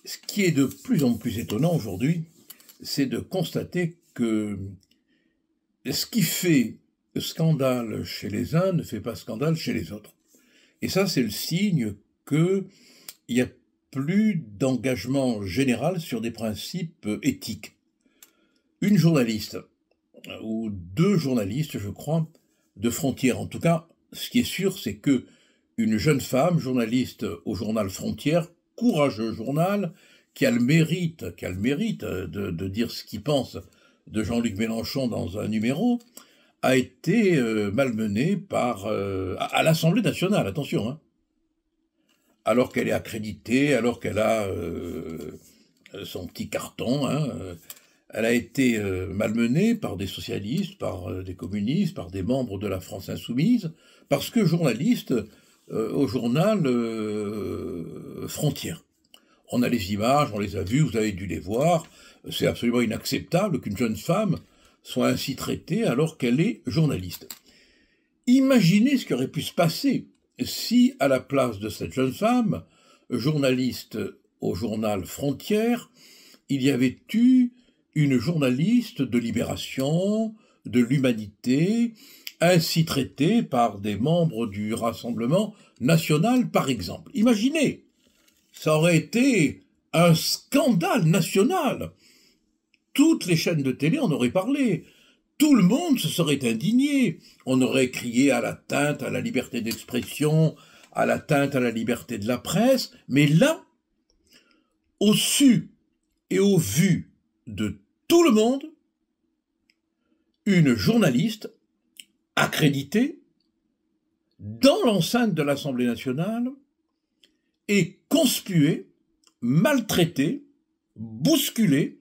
Ce qui est de plus en plus étonnant aujourd'hui, c'est de constater que ce qui fait scandale chez les uns ne fait pas scandale chez les autres. Et ça, c'est le signe qu'il n'y a plus d'engagement général sur des principes éthiques. Une journaliste, ou deux journalistes, je crois, de Frontières, en tout cas, ce qui est sûr, c'est que une jeune femme, journaliste au journal Frontières, courageux journal, qui a le mérite de dire ce qu'il pense de Jean-Luc Mélenchon dans un numéro, a été malmenée à l'Assemblée nationale, attention, hein, alors qu'elle est accréditée, alors qu'elle a son petit carton, hein, elle a été malmenée par des socialistes, par des communistes, par des membres de la France insoumise, parce que journaliste au journal Frontières. On a les images, on les a vues, vous avez dû les voir. C'est absolument inacceptable qu'une jeune femme soit ainsi traitée alors qu'elle est journaliste. Imaginez ce qui aurait pu se passer si, à la place de cette jeune femme, journaliste au journal Frontières, il y avait eu une journaliste de Libération, de l'Humanité, ainsi traitée par des membres du Rassemblement national, par exemple. Imaginez, ça aurait été un scandale national. Toutes les chaînes de télé en auraient parlé. Tout le monde se serait indigné. On aurait crié à l'atteinte à la liberté d'expression, à l'atteinte à la liberté de la presse. Mais là, au su et au vu de tout le monde, une journaliste accréditée dans l'enceinte de l'Assemblée nationale est conspuée, maltraitée, bousculée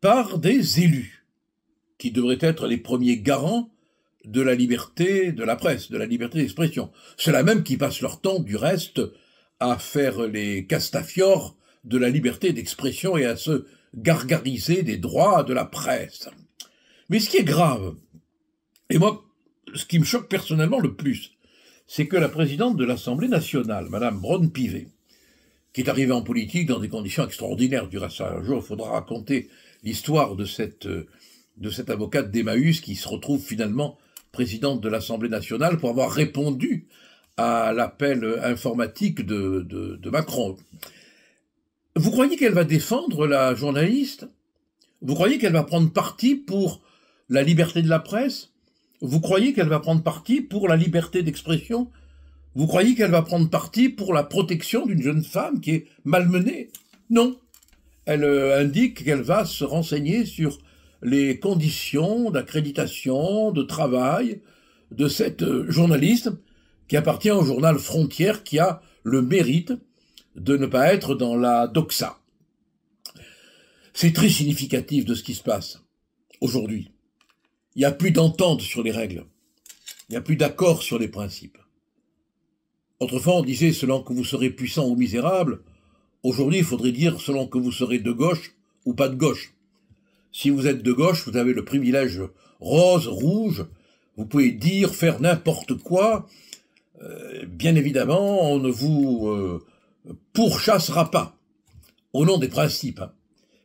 par des élus qui devraient être les premiers garants de la liberté de la presse, de la liberté d'expression. Ceux-là même qui passent leur temps, du reste, à faire les Castafiores de la liberté d'expression et à se gargariser des droits de la presse. Mais ce qui est grave, et moi, ce qui me choque personnellement le plus, c'est que la présidente de l'Assemblée nationale, Madame Braun-Pivet, qui est arrivée en politique dans des conditions extraordinaires, du reste, un jour il faudra raconter l'histoire de cette avocate d'Emmaüs qui se retrouve finalement présidente de l'Assemblée nationale pour avoir répondu à l'appel informatique de Macron. Vous croyez qu'elle va défendre la journaliste? Vous croyez qu'elle va prendre parti pour la liberté de la presse? Vous croyez qu'elle va prendre parti pour la liberté d'expression? Vous croyez qu'elle va prendre parti pour la protection d'une jeune femme qui est malmenée? Non. Elle indique qu'elle va se renseigner sur les conditions d'accréditation, de travail de cette journaliste qui appartient au journal Frontières, qui a le mérite de ne pas être dans la doxa. C'est très significatif de ce qui se passe aujourd'hui. Il n'y a plus d'entente sur les règles. Il n'y a plus d'accord sur les principes. Autrefois, on disait selon que vous serez puissant ou misérable. Aujourd'hui, il faudrait dire selon que vous serez de gauche ou pas de gauche. Si vous êtes de gauche, vous avez le privilège rose, rouge. Vous pouvez dire, faire n'importe quoi. Bien évidemment, on ne vous pourchassera pas au nom des principes.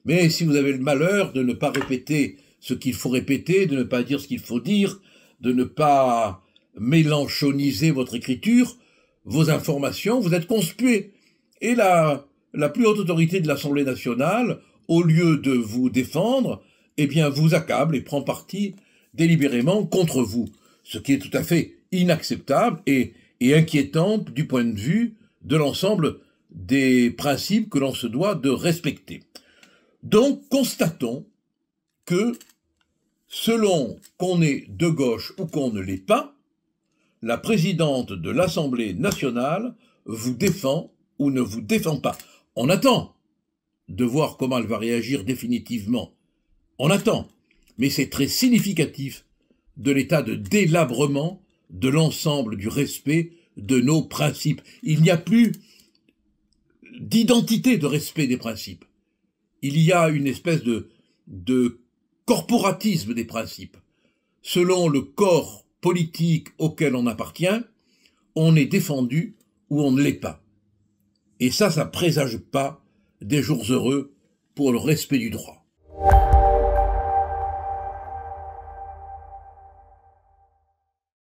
Mais si vous avez le malheur de ne pas répéter ce qu'il faut répéter, de ne pas dire ce qu'il faut dire, de ne pas mélanchoniser votre écriture, vos informations, vous êtes conspués. Et la plus haute autorité de l'Assemblée nationale, au lieu de vous défendre, eh bien vous accable et prend parti délibérément contre vous, ce qui est tout à fait inacceptable et inquiétant du point de vue de l'ensemble des principes que l'on se doit de respecter. Donc, constatons que, selon qu'on est de gauche ou qu'on ne l'est pas, la présidente de l'Assemblée nationale vous défend ou ne vous défend pas. On attend de voir comment elle va réagir définitivement. On attend, mais c'est très significatif de l'état de délabrement de l'ensemble du respect de nos principes. Il n'y a plus d'identité de respect des principes. Il y a une espèce de corporatisme des principes. Selon le corps politique auquel on appartient, on est défendu ou on ne l'est pas. Et ça présage pas des jours heureux pour le respect du droit.